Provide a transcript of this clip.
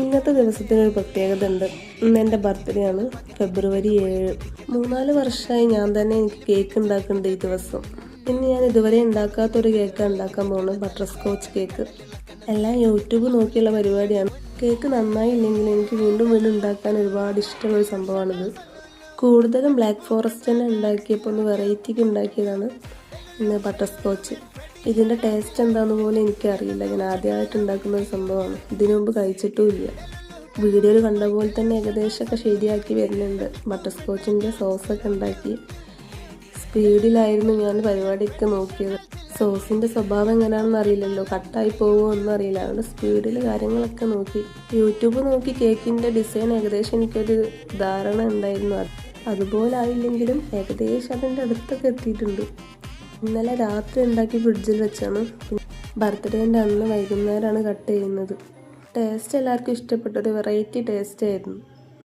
ഇന്നത്തെ ദിവസത്തിനൊരു പ്രത്യേകത ഉണ്ട്. ഇന്ന് എൻ്റെ ബർത്ത്ഡേ ആണ്, ഫെബ്രുവരി 7. 3-4 വർഷമായി ഞാൻ തന്നെ എനിക്ക് കേക്ക് ഉണ്ടാക്കുന്നുണ്ട് ഈ ദിവസം. ഇന്ന് ഞാൻ ഇതുവരെ ഉണ്ടാക്കാത്തൊരു കേക്ക് ഉണ്ടാക്കാൻ പോകുന്നത്, ബട്ടർ സ്കോച്ച് കേക്ക്. എല്ലാം യൂട്യൂബ് നോക്കിയുള്ള പരിപാടിയാണ്. കേക്ക് നന്നായില്ലെങ്കിൽ എനിക്ക് വീണ്ടും വീണ്ടും ഉണ്ടാക്കാൻ ഒരുപാട് ഇഷ്ടമുള്ളൊരു സംഭവമാണിത്. കൂടുതലും ബ്ലാക്ക് ഫോറസ്റ്റ് തന്നെ ഉണ്ടാക്കിയപ്പോൾ ഒന്ന് വെറൈറ്റിക്ക് ഉണ്ടാക്കിയതാണ് ഇന്ന് ബട്ടർ സ്കോച്ച്. ഇതിൻ്റെ ടേസ്റ്റ് എന്താണെന്ന് പോലും എനിക്കറിയില്ല. ഞാൻ ആദ്യമായിട്ട് ഉണ്ടാക്കുന്ന ഒരു സംഭവമാണ്, ഇതിനു മുമ്പ് കഴിച്ചിട്ടുമില്ല. വീഡിയോയിൽ കണ്ട പോലെ തന്നെ ഏകദേശമൊക്കെ ശരിയാക്കി വരുന്നുണ്ട്. ബട്ടർ സ്കോച്ചിൻ്റെ സോസൊക്കെ ഉണ്ടാക്കി സ്പീഡിലായിരുന്നു ഞാൻ പരിപാടിയൊക്കെ നോക്കിയത്. സോസിൻ്റെ സ്വഭാവം എങ്ങനെയാണെന്ന് അറിയില്ലല്ലോ, കട്ടായി പോകുമോ ഒന്നും അറിയില്ല. അതുകൊണ്ട് സ്പീഡിൽ കാര്യങ്ങളൊക്കെ നോക്കി യൂട്യൂബ് നോക്കി കേക്കിൻ്റെ ഡിസൈൻ ഏകദേശം എനിക്കൊരു ധാരണ ഉണ്ടായിരുന്നു. അതുപോലെ ആയില്ലെങ്കിലും ഏകദേശം അതിൻ്റെ അടുത്തൊക്കെ എത്തിയിട്ടുണ്ട്. ഇന്നലെ രാത്രി ഉണ്ടാക്കി ഫ്രിഡ്ജിൽ വെച്ചാണ്. ബർത്ത്ഡേൻ്റെ അന്ന് വൈകുന്നേരമാണ് കട്ട് ചെയ്യുന്നത്. ടേസ്റ്റ് എല്ലാവർക്കും ഇഷ്ടപ്പെട്ടൊരു വെറൈറ്റി ടേസ്റ്റ് ആയിരുന്നു.